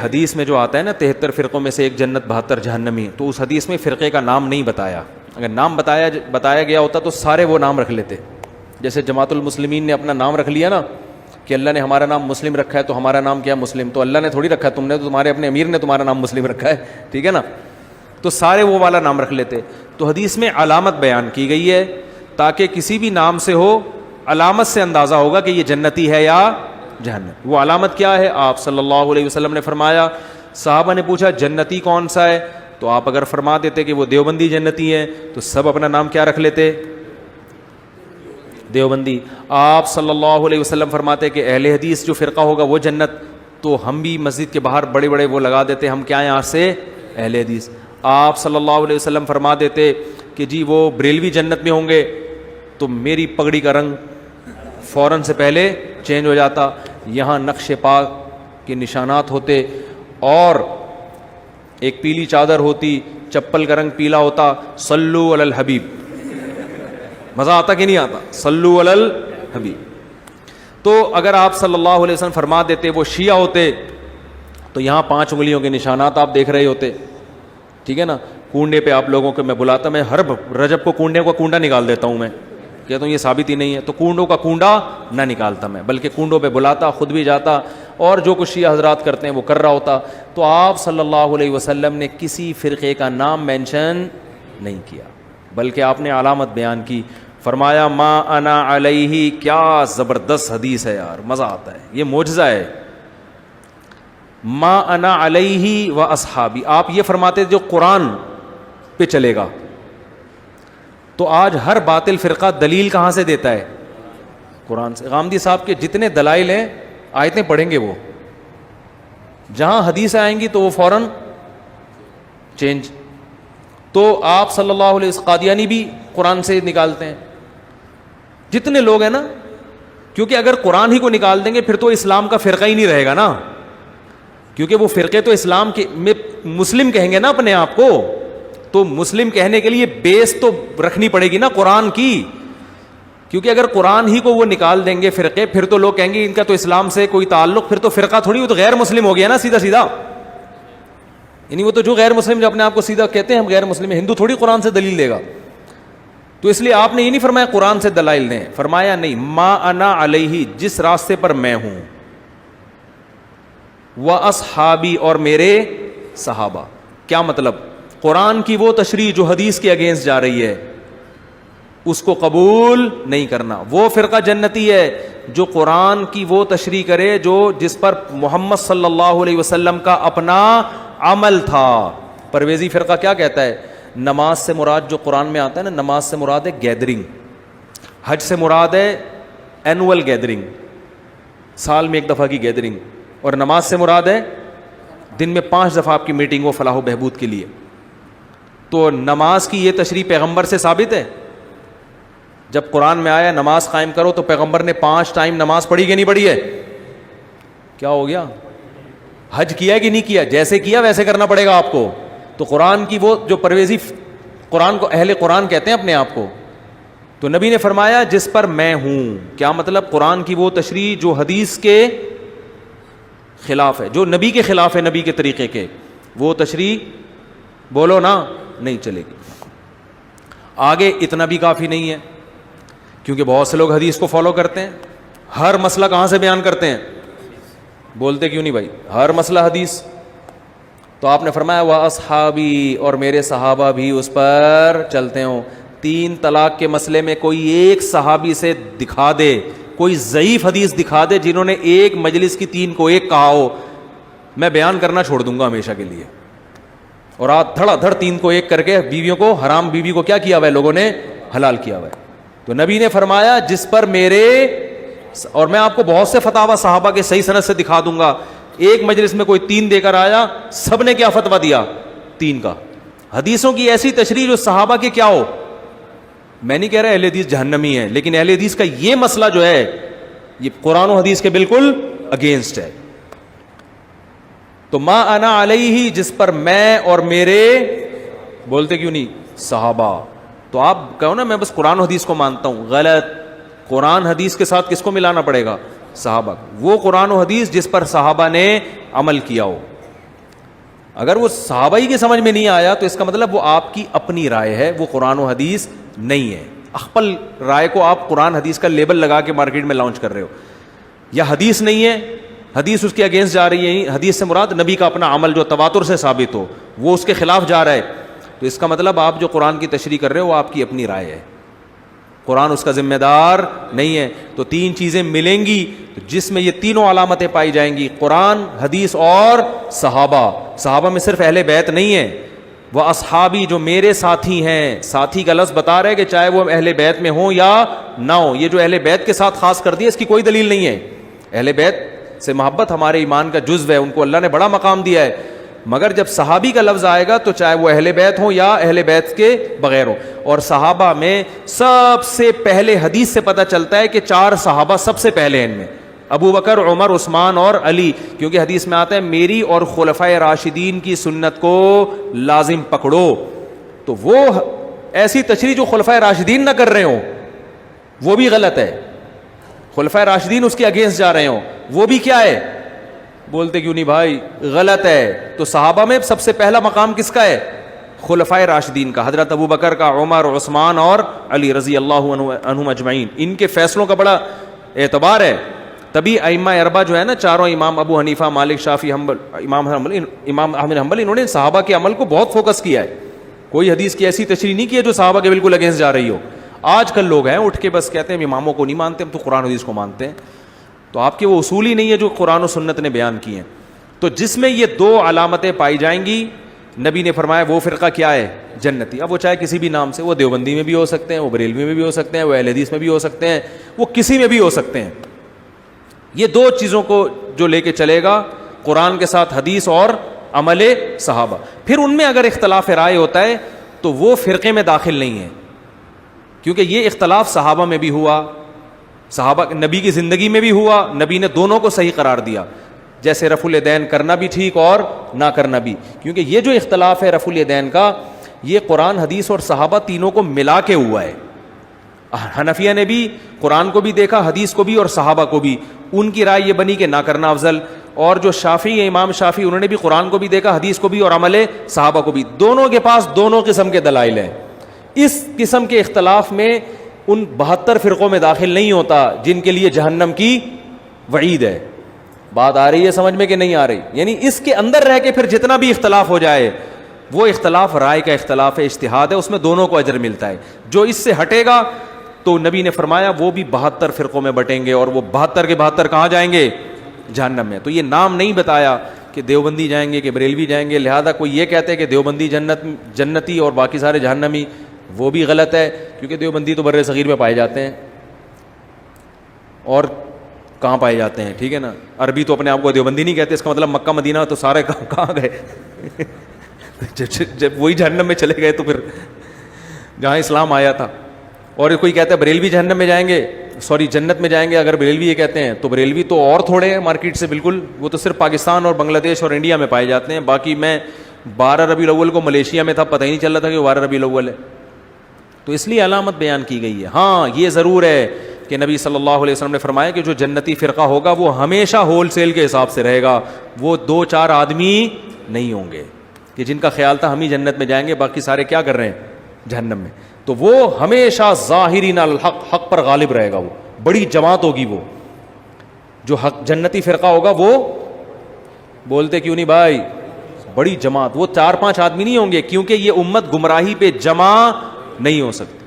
حدیث میں جو آتا ہے نا 73 فرقوں میں سے ایک جنت 72 جہنمی, تو اس حدیث میں فرقے کا نام نہیں بتایا. اگر نام بتایا گیا ہوتا تو سارے وہ نام رکھ لیتے. جیسے جماعت المسلمین نے اپنا نام رکھ لیا نا کہ اللہ نے ہمارا نام مسلم رکھا ہے تو ہمارا نام کیا مسلم, تو اللہ نے تھوڑی رکھا ہے, تم نے تو, تمہارے اپنے امیر نے تمہارا نام مسلم رکھا ہے, ٹھیک ہے نا, تو سارے وہ والا نام رکھ لیتے. تو حدیث میں علامت بیان کی گئی ہے تاکہ کسی بھی نام سے ہو علامت سے اندازہ ہوگا کہ یہ جنتی ہے یا جہنم. وہ علامت کیا ہے؟ آپ صلی اللہ علیہ وسلم نے فرمایا, صحابہ نے پوچھا جنتی کون سا ہے, تو آپ اگر فرما دیتے کہ وہ دیوبندی جنتی ہے تو سب اپنا نام کیا رکھ لیتے؟ دیوبندی. آپ صلی اللہ علیہ وسلم فرماتے کہ اہل حدیث جو فرقہ ہوگا وہ جنت, تو ہم بھی مسجد کے باہر بڑے بڑے وہ لگا دیتے, ہم کیا ہیں یہاں سے اہل حدیث. آپ صلی اللہ علیہ وسلم فرما دیتے کہ جی وہ بریلوی جنت میں ہوں گے, تو میری پگڑی کا رنگ فوراً سے پہلے چینج ہو جاتا, یہاں نقش پاک کے نشانات ہوتے, اور ایک پیلی چادر ہوتی, چپل کا رنگ پیلا ہوتا. صلو علی الحبیب. مزہ آتا کہ نہیں آتا؟ صلو علی الحبیب. تو اگر آپ صلی اللہ علیہ وسلم فرما دیتے وہ شیعہ ہوتے تو یہاں 5 انگلیوں کے نشانات آپ دیکھ رہے ہوتے, ٹھیک ہے نا. کنڈے پہ آپ لوگوں کو میں بلاتا, میں ہر رجب کو کنڈے کا کنڈا نکال دیتا ہوں, میں کہتا ہوں یہ ثابت ہی نہیں ہے, تو کنڈوں کا کنڈا نہ نکالتا میں, بلکہ کنڈوں پہ بلاتا, خود بھی جاتا, اور جو کچھ شیعہ حضرات کرتے ہیں وہ کر رہا ہوتا. تو آپ صلی اللہ علیہ وسلم نے کسی فرقے کا نام مینشن نہیں کیا, بلکہ آپ نے علامت بیان کی. فرمایا ما انا علیہ. کیا زبردست حدیث ہے یار, مزہ آتا ہے, یہ معجزہ ہے. ما انا علیہ و اصحابی. آپ یہ فرماتے جو قرآن پہ چلے گا, تو آج ہر باطل فرقہ دلیل کہاں سے دیتا ہے؟ قرآن سے. غامدی صاحب کے جتنے دلائل ہیں آیتیں پڑھیں گے, وہ جہاں حدیث آئیں گی تو وہ فوراً چینج. تو آپ صلی اللہ علیہ وسلم قادیانی بھی قرآن سے نکالتے ہیں, جتنے لوگ ہیں نا, کیونکہ اگر قرآن ہی کو نکال دیں گے پھر تو اسلام کا فرقہ ہی نہیں رہے گا نا, کیونکہ وہ فرقے تو اسلام کے میں مسلم کہیں گے نا اپنے آپ کو, تو مسلم کہنے کے لیے بیس تو رکھنی پڑے گی نا قرآن کی. کیونکہ اگر قرآن ہی کو وہ نکال دیں گے فرقے, پھر تو لوگ کہیں گے ان کا تو اسلام سے کوئی تعلق, پھر تو فرقہ تھوڑی, وہ تو غیر مسلم ہو گیا نا سیدھا سیدھا. یعنی وہ تو جو غیر مسلم جو اپنے آپ کو سیدھا کہتے ہیں ہم غیر مسلم ہیں, ہندو تھوڑی قرآن سے دلیل دے گا. تو اس لیے آپ نے یہ نہیں فرمایا قرآن سے دلائل دیں, فرمایا نہیں ما انا علیہ, جس راستے پر میں ہوں, و اصحابی, اور میرے صحابہ. کیا مطلب؟ قرآن کی وہ تشریح جو حدیث کے اگینسٹ جا رہی ہے اس کو قبول نہیں کرنا. وہ فرقہ جنتی ہے جو قرآن کی وہ تشریح کرے جو جس پر محمد صلی اللہ علیہ وسلم کا اپنا عمل تھا. پرویزی فرقہ کیا کہتا ہے؟ نماز سے مراد جو قرآن میں آتا ہے نا, نماز سے مراد ہے گیدرنگ, حج سے مراد ہے اینول گیدرنگ, سال میں 1 دفعہ کی گیدرنگ, اور نماز سے مراد ہے دن میں 5 دفعہ آپ کی میٹنگ ہو فلاح و بہبود کے لیے. تو نماز کی یہ تشریح پیغمبر سے ثابت ہے؟ جب قرآن میں آیا نماز قائم کرو تو پیغمبر نے 5 ٹائم نماز پڑھی کہ نہیں پڑھی ہے؟ کیا ہو گیا؟ حج کیا کہ نہیں کیا؟ جیسے کیا ویسے کرنا پڑے گا آپ کو. تو قرآن کی وہ جو پرویزی, قرآن کو اہل قرآن کہتے ہیں اپنے آپ کو, تو نبی نے فرمایا جس پر میں ہوں. کیا مطلب؟ قرآن کی وہ تشریح جو حدیث کے خلاف ہے, جو نبی کے خلاف ہے, نبی کے طریقے کے, وہ تشریح بولو نا نہیں چلے گی. آگے اتنا بھی کافی نہیں ہے, کیونکہ بہت سے لوگ حدیث کو فالو کرتے ہیں, ہر مسئلہ کہاں سے بیان کرتے ہیں؟ بولتے کیوں نہیں بھائی؟ ہر مسئلہ حدیث. تو آپ نے فرمایا وہ اصحابی, اور میرے صحابہ بھی اس پر چلتے ہوں. 3 طلاق کے مسئلے میں کوئی ایک صحابی سے دکھا دے, کوئی ضعیف حدیث دکھا دے جنہوں نے ایک مجلس کی 3 کو ایک کہا ہو, میں بیان کرنا چھوڑ دوں گا ہمیشہ کے لیے. اور آج دھڑا دھڑ 3 کو ایک کر کے بیویوں کو, حرام بیوی کو کیا کیا ہوا ہے لوگوں نے؟ حلال کیا ہوا ہے. تو نبی نے فرمایا جس پر میرے, اور میں آپ کو بہت سے فتاوی صحابہ کے صحیح سند سے دکھا دوں گا, ایک مجلس میں کوئی 3 دے کر آیا, سب نے کیا فتویٰ دیا؟ 3 کا. حدیثوں کی ایسی تشریح جو صحابہ کے کیا ہو. میں نہیں کہہ رہا اہل حدیث جہنمی ہے, لیکن اہل حدیث کا یہ مسئلہ جو ہے یہ قرآن و حدیث کے بالکل اگینسٹ ہے. تو ما انا علیہ, جس پر میں اور میرے, بولتے کیوں نہیں؟ صحابہ. تو آپ کہو نا میں بس قرآن و حدیث کو مانتا ہوں, غلط. قرآن حدیث کے ساتھ کس کو ملانا پڑے گا؟ صحابہ. وہ قرآن و حدیث جس پر صحابہ نے عمل کیا ہو. اگر وہ صحابہ ہی کی سمجھ میں نہیں آیا تو اس کا مطلب وہ آپ کی اپنی رائے ہے, وہ قرآن و حدیث نہیں ہے. اخپل رائے کو آپ قرآن حدیث کا لیبل لگا کے مارکیٹ میں لانچ کر رہے ہو, یا حدیث نہیں ہے, حدیث اس کے اگینسٹ جا رہی ہے. حدیث سے مراد نبی کا اپنا عمل جو تواتر سے ثابت ہو, وہ اس کے خلاف جا رہا ہے, تو اس کا مطلب آپ جو قرآن کی تشریح کر رہے ہو وہ آپ کی اپنی رائے ہے, قرآن اس کا ذمہ دار نہیں ہے. تو تین چیزیں ملیں گی جس میں یہ تینوں علامتیں پائی جائیں گی, قرآن, حدیث اور صحابہ. صحابہ میں صرف اہل بیت نہیں ہے, وہ اصحابی جو میرے ساتھی ہیں. ساتھی کا لفظ بتا رہے کہ چاہے وہ اہل بیت میں ہوں یا نہ ہوں. یہ جو اہل بیت کے ساتھ خاص کر دیا اس کی کوئی دلیل نہیں ہے. اہل بیت سے محبت ہمارے ایمان کا جزو ہے, ان کو اللہ نے بڑا مقام دیا ہے, مگر جب صحابی کا لفظ آئے گا تو چاہے وہ اہل بیت ہوں یا اہل بیت کے بغیر ہوں. اور صحابہ میں سب سے پہلے حدیث سے پتہ چلتا ہے کہ 4 صحابہ سب سے پہلے ہیں ان میں, ابو بکر, عمر, عثمان اور علی, کیونکہ حدیث میں آتا ہے میری اور خلفائے راشدین کی سنت کو لازم پکڑو. تو وہ ایسی تشریح جو خلفائے راشدین نہ کر رہے ہوں وہ بھی غلط ہے, خلفائے راشدین اس کے اگینسٹ جا رہے ہوں وہ بھی کیا ہے, بولتے کیوں نہیں بھائی, غلط ہے. تو صحابہ میں سب سے پہلا مقام کس کا ہے, خلفائے راشدین کا, حضرت ابو بکر کا, عمر, عثمان اور علی رضی اللہ عنہم اجمعین. ان کے فیصلوں کا بڑا اعتبار ہے. تبھی ائمہ اربعہ جو ہے نا, چاروں امام, ابو حنیفہ, مالک, شافعی, حنبل, امام احمد حنبل, انہوں نے صحابہ کے عمل کو بہت فوکس کیا ہے. کوئی حدیث کی ایسی تشریح نہیں کی ہے جو صحابہ کے بالکل اگینسٹ جا رہی ہو. آج کل لوگ ہیں اٹھ کے بس کہتے ہیں ہم اماموں کو نہیں مانتے, ہم تو قرآن حدیث کو مانتے ہیں. تو آپ کے وہ اصول ہی نہیں ہے جو قرآن و سنت نے بیان کی ہیں. تو جس میں یہ 2 علامتیں پائی جائیں گی, نبی نے فرمایا وہ فرقہ کیا ہے, جنتی. اب وہ چاہے کسی بھی نام سے, وہ دیوبندی میں بھی ہو سکتے ہیں, وہ بریلوی میں بھی ہو سکتے ہیں, وہ اہل حدیث میں بھی ہو سکتے ہیں, وہ کسی میں بھی ہو سکتے ہیں. یہ 2 چیزوں کو جو لے کے چلے گا, قرآن کے ساتھ حدیث اور عمل صحابہ. پھر ان میں اگر اختلاف رائے ہوتا ہے تو وہ فرقے میں داخل نہیں ہے, کیونکہ یہ اختلاف صحابہ میں بھی ہوا, صحابہ نبی کی زندگی میں بھی ہوا, نبی نے دونوں کو صحیح قرار دیا. جیسے رفع الیدین کرنا بھی ٹھیک اور نہ کرنا بھی, کیونکہ یہ جو اختلاف ہے رفع الیدین کا, یہ قرآن, حدیث اور صحابہ تینوں کو ملا کے ہوا ہے. حنفیہ نے بھی قرآن کو بھی دیکھا, حدیث کو بھی اور صحابہ کو بھی, ان کی رائے یہ بنی کہ نہ کرنا افضل. اور جو شافعی ہے, امام شافعی, انہوں نے بھی قرآن کو بھی دیکھا, حدیث کو بھی اور عمل صحابہ کو بھی. دونوں کے پاس دونوں قسم کے دلائل ہیں. اس قسم کے اختلاف میں ان 72 فرقوں میں داخل نہیں ہوتا جن کے لیے جہنم کی وعید ہے. بات آ رہی ہے سمجھ میں کہ نہیں آ رہی؟ یعنی اس کے اندر رہ کے پھر جتنا بھی اختلاف ہو جائے وہ اختلاف رائے کا اختلاف ہے, اجتہاد ہے, اس میں دونوں کو اجر ملتا ہے. جو اس سے ہٹے گا تو نبی نے فرمایا وہ بھی 72 فرقوں میں بٹیں گے, اور وہ 72 کے 72 کہاں جائیں گے, جہنم میں. تو یہ نام نہیں بتایا کہ دیوبندی جائیں گے کہ بریلوی جائیں گے, لہذا کوئی یہ کہتے ہیں کہ دیوبندی جنتی اور باقی سارے جہنمی, وہ بھی غلط ہے, کیونکہ دیوبندی تو بر صغیر میں پائے جاتے ہیں, اور کہاں پائے جاتے ہیں, ٹھیک ہے نا. عربی تو اپنے آپ کو دیوبندی نہیں کہتے, اس کا مطلب مکہ مدینہ تو سارے کہاں گئے جب وہی جہنم میں چلے گئے تو پھر جہاں اسلام آیا تھا. اور کوئی کہتا ہے بریلوی جہنم میں جائیں گے, سوری جنت میں جائیں گے, اگر بریلوی یہ کہتے ہیں تو بریلوی تو اور تھوڑے ہیں مارکیٹ سے بالکل, وہ تو صرف پاکستان اور بنگلہ دیش اور انڈیا میں پائے جاتے ہیں. باقی میں 12 ربیع الاول کو ملیشیا میں تھا, پتہ ہی نہیں چل رہا تھا کہ 12 ربیع الاول ہے. تو اس لیے علامت بیان کی گئی ہے. ہاں یہ ضرور ہے کہ نبی صلی اللہ علیہ وسلم نے فرمایا کہ جو جنتی فرقہ ہوگا وہ ہمیشہ ہول سیل کے حساب سے رہے گا, وہ 2-4 آدمی نہیں ہوں گے کہ جن کا خیال تھا ہم ہی جنت میں جائیں گے, باقی سارے کیا کر رہے ہیں, جہنم میں. تو وہ ہمیشہ ظاہرین الحق, حق پر غالب رہے گا, وہ بڑی جماعت ہوگی. وہ جو حق جنتی فرقہ ہوگا وہ, بولتے کیوں نہیں بھائی, بڑی جماعت, وہ 4-5 آدمی نہیں ہوں گے, کیونکہ یہ امت گمراہی پہ جمع نہیں ہو سکتی,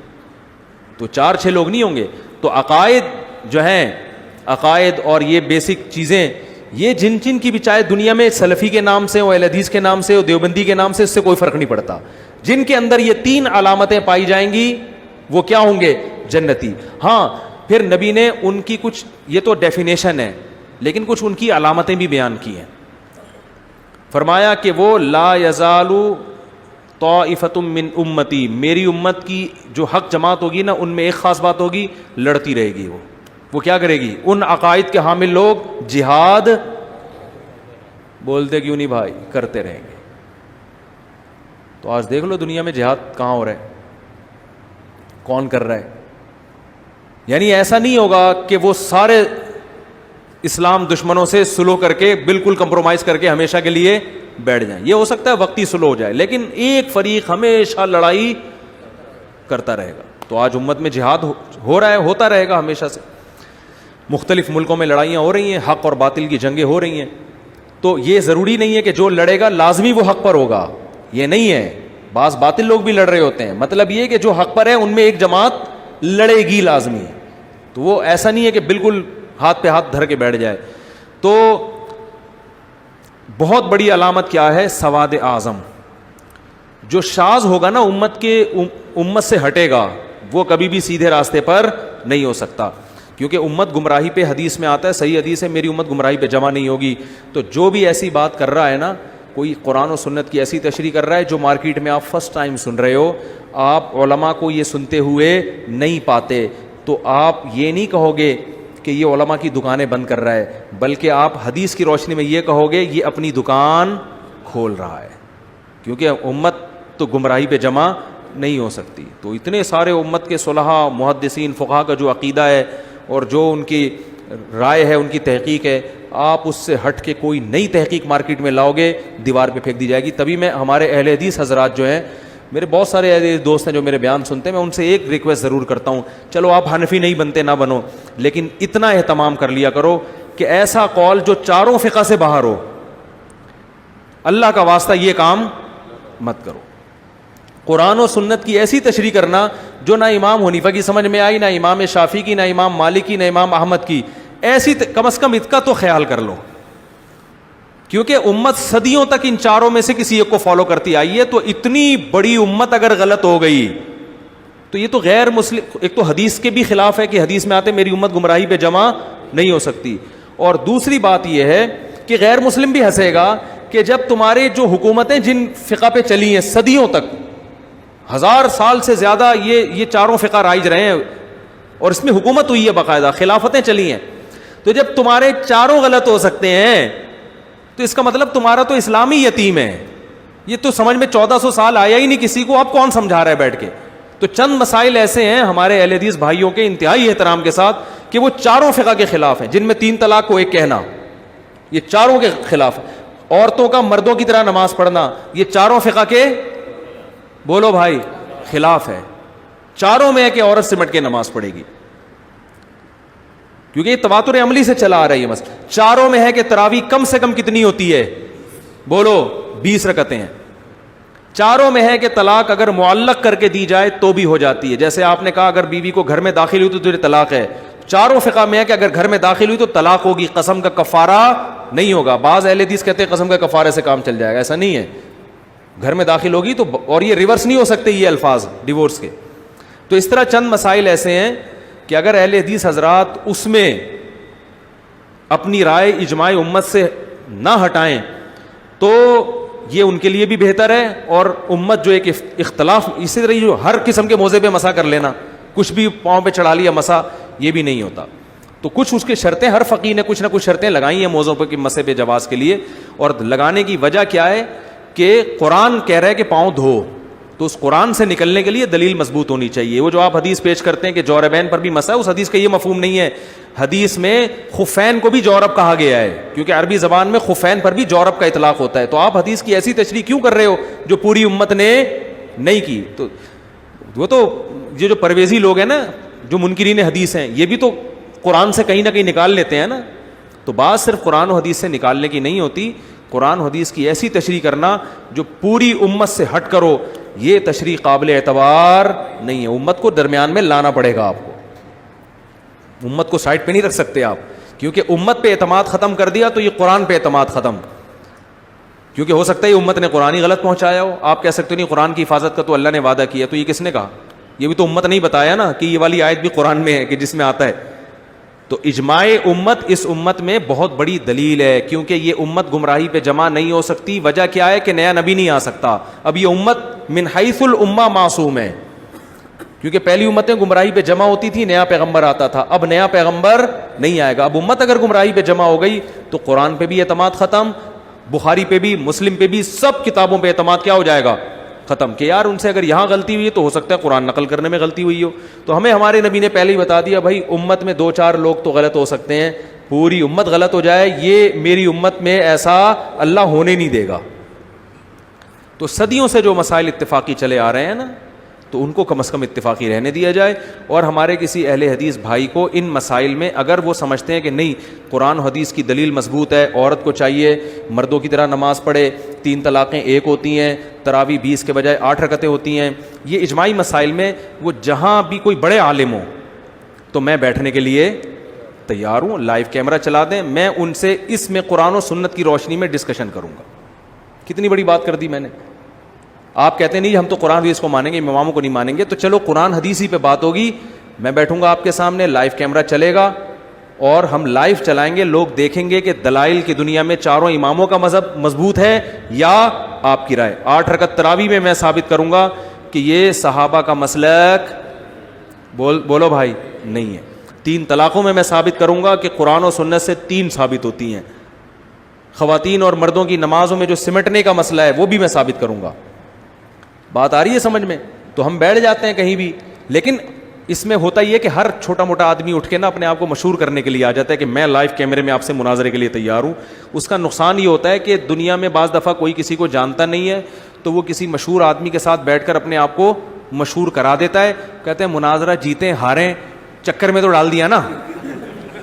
تو 4-6 لوگ نہیں ہوں گے. تو عقائد جو ہیں, عقائد اور یہ بیسک چیزیں, یہ جن جن کی بھی چاہے دنیا میں سلفی کے نام سے ہو, اہل حدیث کے نام سے ہو, دیوبندی کے نام سے, اس سے کوئی فرق نہیں پڑتا. جن کے اندر یہ 3 علامتیں پائی جائیں گی وہ کیا ہوں گے, جنتی. ہاں پھر نبی نے ان کی کچھ, یہ تو ڈیفینیشن ہے, لیکن کچھ ان کی علامتیں بھی بیان کی ہیں. فرمایا کہ وہ لا یزالو طائفۃ من امتی, میری امت کی جو حق جماعت ہوگی نا, ان میں ایک خاص بات ہوگی, لڑتی رہے گی. وہ کیا کرے گی, ان عقائد کے حامل لوگ جہاد, بولتے کیوں نہیں بھائی, کرتے رہیں گے. تو آج دیکھ لو دنیا میں جہاد کہاں ہو رہا ہے, کون کر رہا ہے. یعنی ایسا نہیں ہوگا کہ وہ سارے اسلام دشمنوں سے سلو کر کے بالکل کمپرومائز کر کے ہمیشہ کے لیے بیٹھ جائیں. یہ ہو سکتا ہے وقتی سلو ہو جائے, لیکن ایک فریق ہمیشہ لڑائی کرتا رہے گا. تو آج امت میں جہاد ہو رہا ہے, ہوتا رہے گا ہمیشہ سے. مختلف ملکوں میں لڑائیاں ہو رہی ہیں, حق اور باطل کی جنگیں ہو رہی ہیں. تو یہ ضروری نہیں ہے کہ جو لڑے گا لازمی وہ حق پر ہوگا, یہ نہیں ہے. بعض باطل لوگ بھی لڑ رہے ہوتے ہیں, مطلب یہ کہ جو حق پر ہے ان میں ایک جماعت لڑے گی لازمی. تو وہ ایسا نہیں ہے کہ بالکل ہاتھ پہ ہاتھ دھر کے بیٹھ جائے. تو بہت بڑی علامت کیا ہے؟ سواد اعظم. جو شاذ ہوگا نا امت سے ہٹے گا, وہ کبھی بھی سیدھے راستے پر نہیں ہو سکتا, کیونکہ امت گمراہی پہ, حدیث میں آتا ہے, صحیح حدیث ہے, میری امت گمراہی پہ جمع نہیں ہوگی. تو جو بھی ایسی بات کر رہا ہے نا, کوئی قرآن و سنت کی ایسی تشریح کر رہا ہے جو مارکیٹ میں آپ فرسٹ ٹائم سن رہے ہو, آپ علماء کو یہ سنتے ہوئے نہیں پاتے, تو آپ یہ نہیں کہو گے کہ یہ علماء کی دکانیں بند کر رہا ہے, بلکہ آپ حدیث کی روشنی میں یہ کہو گے یہ اپنی دکان کھول رہا ہے, کیونکہ امت تو گمراہی پہ جمع نہیں ہو سکتی. تو اتنے سارے امت کے صلحاء, محدثین, فقہا کا جو عقیدہ ہے اور جو ان کی رائے ہے, ان کی تحقیق ہے, آپ اس سے ہٹ کے کوئی نئی تحقیق مارکیٹ میں لاؤ گے, دیوار پہ پھینک دی جائے گی. تبھی میں ہمارے اہل حدیث حضرات جو ہیں, میرے بہت سارے ایسے دوست ہیں جو میرے بیان سنتے ہیں, میں ان سے ایک ریکویسٹ ضرور کرتا ہوں, چلو آپ حنفی نہیں بنتے نہ بنو, لیکن اتنا اہتمام کر لیا کرو کہ ایسا قول جو چاروں فقہ سے باہر ہو, اللہ کا واسطہ یہ کام مت کرو. قرآن و سنت کی ایسی تشریح کرنا جو نہ امام حنیفہ کی سمجھ میں آئی, نہ امام شافعی کی, نہ امام مالک کی, نہ امام احمد کی, ایسی کم از کم اس کا تو خیال کر لو, کیونکہ امت صدیوں تک ان چاروں میں سے کسی ایک کو فالو کرتی آئی ہے. تو اتنی بڑی امت اگر غلط ہو گئی تو یہ تو غیر مسلم, ایک تو حدیث کے بھی خلاف ہے کہ حدیث میں آتے میری امت گمراہی پہ جمع نہیں ہو سکتی, اور دوسری بات یہ ہے کہ غیر مسلم بھی ہنسے گا کہ جب تمہارے جو حکومتیں جن فقہ پہ چلی ہیں صدیوں تک, 1000 سال سے زیادہ یہ چاروں فقہ رائج رہے ہیں اور اس میں حکومت ہوئی ہے, باقاعدہ خلافتیں چلی ہیں, تو جب تمہارے چاروں غلط ہو سکتے ہیں تو اس کا مطلب تمہارا تو اسلامی یتیم ہے. یہ تو سمجھ میں 1400 سال آیا ہی نہیں کسی کو, اب کون سمجھا رہا ہے بیٹھ کے. تو چند مسائل ایسے ہیں ہمارے اہل حدیث بھائیوں کے انتہائی احترام کے ساتھ کہ وہ چاروں فقہ کے خلاف ہیں, جن میں 3 طلاق کو ایک کہنا, یہ چاروں کے خلاف. عورتوں کا مردوں کی طرح نماز پڑھنا, یہ چاروں فقہ کے, بولو بھائی, خلاف ہے. چاروں میں ہے کہ عورت سمٹ کے نماز پڑھے گی, کیونکہ یہ تواتر عملی سے چلا آ رہی ہے مسئلہ. چاروں میں ہے کہ تراویح کم سے کم کتنی ہوتی ہے, بولو 20 رکعتیں ہیں. چاروں میں ہے کہ طلاق اگر معلق کر کے دی جائے تو بھی ہو جاتی ہے, جیسے آپ نے کہا اگر بیوی کو گھر میں داخل ہوئی تو تجھے طلاق ہے. چاروں فقہ میں ہے کہ اگر گھر میں داخل ہوئی تو طلاق ہوگی, قسم کا کفارہ نہیں ہوگا. بعض اہل حدیث کہتے ہیں قسم کا کفارے سے کام چل جائے گا, ایسا نہیں ہے. گھر میں داخل ہوگی تو, اور یہ ریورس نہیں ہو سکتے یہ الفاظ ڈیورس کے. تو اس طرح چند مسائل ایسے ہیں کہ اگر اہل حدیث حضرات اس میں اپنی رائے اجماع امت سے نہ ہٹائیں تو یہ ان کے لیے بھی بہتر ہے, اور امت جو ایک اختلاف, اسی طرح جو ہر قسم کے موضوع پہ مسا کر لینا, کچھ بھی پاؤں پہ چڑھا لیا مسا, یہ بھی نہیں ہوتا. تو کچھ اس کے شرطیں, ہر فقیہ نے کچھ نہ کچھ شرطیں لگائی ہیں موضوع پہ کہ مسے پہ جواز کے لیے. اور لگانے کی وجہ کیا ہے کہ قرآن کہہ رہا ہے کہ پاؤں دھو, تو اس قرآن سے نکلنے کے لیے دلیل مضبوط ہونی چاہیے. وہ جو آپ حدیث پیش کرتے ہیں کہ جوربین پر بھی مسا ہے, اس حدیث کا یہ مفہوم نہیں ہے. حدیث میں خفین کو بھی جورب کہا گیا ہے, کیونکہ عربی زبان میں خفین پر بھی جورب کا اطلاق ہوتا ہے. تو آپ حدیث کی ایسی تشریح کیوں کر رہے ہو جو پوری امت نے نہیں کی؟ تو وہ تو یہ جو پرویزی لوگ ہیں نا, جو منکرین حدیث ہیں, یہ بھی تو قرآن سے کہیں نہ کہیں نکال لیتے ہیں نا. تو بات صرف قرآن و حدیث سے نکالنے کی نہیں ہوتی, قرآن و حدیث کی ایسی تشریح کرنا جو پوری امت سے ہٹ کرو, یہ تشریح قابل اعتبار نہیں ہے. امت کو درمیان میں لانا پڑے گا آپ کو, امت کو سائڈ پہ نہیں رکھ سکتے آپ, کیونکہ امت پہ اعتماد ختم کر دیا تو یہ قرآن پہ اعتماد ختم, کیونکہ ہو سکتا ہے امت نے قرآن ہی غلط پہنچایا ہو. آپ کہہ سکتے نہیں قرآن کی حفاظت کا تو اللہ نے وعدہ کیا, تو یہ کس نے کہا؟ یہ بھی تو امت نہیں بتایا نا کہ یہ والی آیت بھی قرآن میں ہے کہ جس میں آتا ہے. تو اجماع امت اس امت میں بہت بڑی دلیل ہے, کیونکہ یہ امت گمراہی پہ جمع نہیں ہو سکتی. وجہ کیا ہے کہ نیا نبی نہیں آ سکتا. اب یہ امت من حیث الامہ معصوم ہے, کیونکہ پہلی امتیں گمراہی پہ جمع ہوتی تھی, نیا پیغمبر آتا تھا. اب نیا پیغمبر نہیں آئے گا. اب امت اگر گمراہی پہ جمع ہو گئی تو قرآن پہ بھی اعتماد ختم, بخاری پہ بھی, مسلم پہ بھی, سب کتابوں پہ اعتماد کیا ہو جائے گا؟ ختم. کہ یار ان سے اگر یہاں غلطی ہوئی ہے تو ہو سکتا ہے قرآن نقل کرنے میں غلطی ہوئی ہو. تو ہمیں ہمارے نبی نے پہلے ہی بتا دیا, بھائی امت میں 2-4 لوگ تو غلط ہو سکتے ہیں, پوری امت غلط ہو جائے یہ میری امت میں ایسا اللہ ہونے نہیں دے گا. تو صدیوں سے جو مسائل اتفاقی چلے آ رہے ہیں نا, تو ان کو کم از کم اتفاقی رہنے دیا جائے. اور ہمارے کسی اہل حدیث بھائی کو ان مسائل میں اگر وہ سمجھتے ہیں کہ نہیں قرآن حدیث کی دلیل مضبوط ہے, عورت کو چاہیے مردوں کی طرح نماز پڑھے, 3 طلاقیں 1 ہوتی ہیں, تراویح 20 کے بجائے 8 رکعتیں ہوتی ہیں, یہ اجماعی مسائل میں وہ جہاں بھی کوئی بڑے عالم ہوں تو میں بیٹھنے کے لیے تیار ہوں. لائیو کیمرہ چلا دیں, میں ان سے اس میں قرآن و سنت کی روشنی میں ڈسکشن کروں گا. کتنی بڑی بات کر دی میں نے. آپ کہتے ہیں نہیں ہم تو قرآن حدیث کو مانیں گے, اماموں کو نہیں مانیں گے, تو چلو قرآن حدیث ہی پہ بات ہوگی. میں بیٹھوں گا آپ کے سامنے, لائیو کیمرہ چلے گا اور ہم لائیو چلائیں گے, لوگ دیکھیں گے کہ دلائل کی دنیا میں چاروں اماموں کا مذہب مضبوط ہے یا آپ کی رائے. 8 رکعت تراویح میں ثابت کروں گا کہ یہ صحابہ کا مسلک بولو بھائی نہیں ہے. 3 طلاقوں میں ثابت کروں گا کہ قرآن و سنت سے 3 ثابت ہوتی ہیں. خواتین اور مردوں کی نمازوں میں جو سمٹنے کا مسئلہ ہے وہ بھی میں ثابت کروں گا. بات آ رہی ہے سمجھ میں؟ تو ہم بیٹھ جاتے ہیں کہیں بھی, لیکن اس میں ہوتا یہ کہ ہر چھوٹا موٹا آدمی اٹھ کے نا اپنے آپ کو مشہور کرنے کے لیے آ جاتا ہے کہ میں لائیو کیمرے میں آپ سے مناظرے کے لیے تیار ہوں. اس کا نقصان یہ ہوتا ہے کہ دنیا میں بعض دفعہ کوئی کسی کو جانتا نہیں ہے تو وہ کسی مشہور آدمی کے ساتھ بیٹھ کر اپنے آپ کو مشہور کرا دیتا ہے. کہتے ہیں مناظرہ جیتیں ہاریں, چکر میں تو ڈال دیا نا,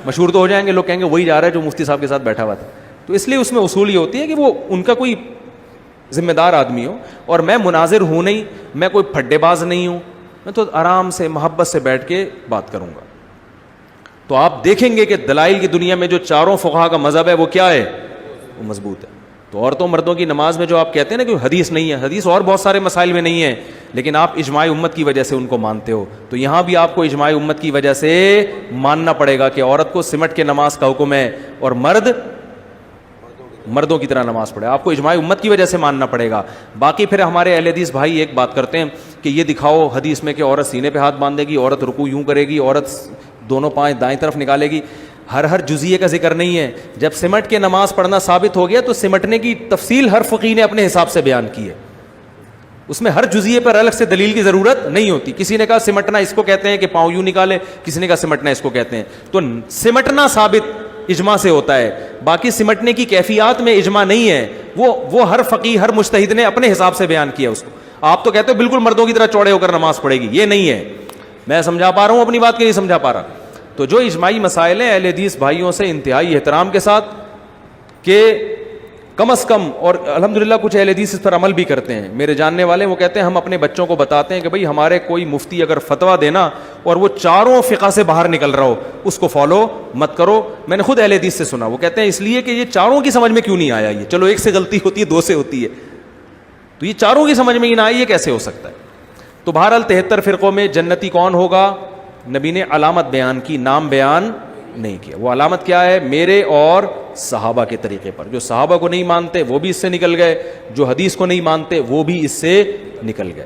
مشہور تو ہو جائیں گے, لوگ کہیں گے وہی جا رہا ہے جو مفتی صاحب کے ساتھ بیٹھا ہوا تھا. تو اس لیے اس میں اصول یہ ہوتی ہے کہ وہ ان کا کوئی ذمہ دار آدمی ہو, اور میں مناظر ہوں نہیں, میں کوئی پھڈے باز نہیں ہوں, میں تو آرام سے محبت سے بیٹھ کے بات کروں گا. تو آپ دیکھیں گے کہ دلائل کی دنیا میں جو چاروں فقہا کا مذہب ہے وہ کیا ہے, وہ مضبوط ہے. تو عورتوں مردوں کی نماز میں جو آپ کہتے ہیں نا کہ حدیث نہیں ہے, حدیث اور بہت سارے مسائل میں نہیں ہے, لیکن آپ اجماع امت کی وجہ سے ان کو مانتے ہو, تو یہاں بھی آپ کو اجماع امت کی وجہ سے ماننا پڑے گا کہ عورت کو سمٹ کے نماز کا حکم ہے اور مردوں کی طرح نماز پڑھے. آپ کو اجماع امت کی وجہ سے ماننا پڑے گا. باقی پھر ہمارے اہل حدیث بھائی ایک بات کرتے ہیں کہ یہ دکھاؤ حدیث میں کہ عورت سینے پہ ہاتھ باندھے گی, عورت رکوع یوں کرے گی, عورت دونوں پائیں دائیں طرف نکالے گی. ہر جزیے کا ذکر نہیں ہے. جب سمٹ کے نماز پڑھنا ثابت ہو گیا تو سمٹنے کی تفصیل ہر فقیہ نے اپنے حساب سے بیان کی ہے. اس میں ہر جزیے پر الگ سے دلیل کی ضرورت نہیں ہوتی. کسی نے کہا سمٹنا اس کو کہتے ہیں کہ پاؤں یوں نکالے, کسی نے کہا سمٹنا اس کو کہتے ہیں. تو سمٹنا ثابت اجماع سے ہوتا ہے, باقی سمٹنے کی کیفیات میں اجماع نہیں ہے. وہ ہر فقیہ ہر مجتہد نے اپنے حساب سے بیان کیا اس کو. آپ تو کہتے ہو بالکل مردوں کی طرح چوڑے ہو کر نماز پڑھے گی, یہ نہیں ہے. میں سمجھا پا رہا ہوں اپنی بات کے نہیں سمجھا پا رہا. تو جو اجماعی مسائل ہیں اہل حدیث بھائیوں سے انتہائی احترام کے ساتھ کہ کم از کم, اور الحمدللہ کچھ اہل حدیث اس پر عمل بھی کرتے ہیں, میرے جاننے والے, وہ کہتے ہیں ہم اپنے بچوں کو بتاتے ہیں کہ بھئی ہمارے کوئی مفتی اگر فتویٰ دینا اور وہ چاروں فقہ سے باہر نکل رہا ہو اس کو فالو مت کرو. میں نے خود اہل حدیث سے سنا, وہ کہتے ہیں اس لیے کہ یہ چاروں کی سمجھ میں کیوں نہیں آیا, یہ چلو ایک سے غلطی ہوتی ہے, 2 سے ہوتی ہے, تو یہ چاروں کی سمجھ میں ہی نہ آئی, یہ کیسے ہو سکتا ہے. تو بہرحال 73 فرقوں میں جنتی کون ہوگا, نبی نے علامت بیان کی, نام بیان نہیں کیا. وہ علامت کیا ہے, میرے اور صحابہ کے طریقے پر. جو صحابہ کو نہیں مانتے وہ بھی اس سے نکل گئے, جو حدیث کو نہیں مانتے وہ بھی اس سے نکل گئے.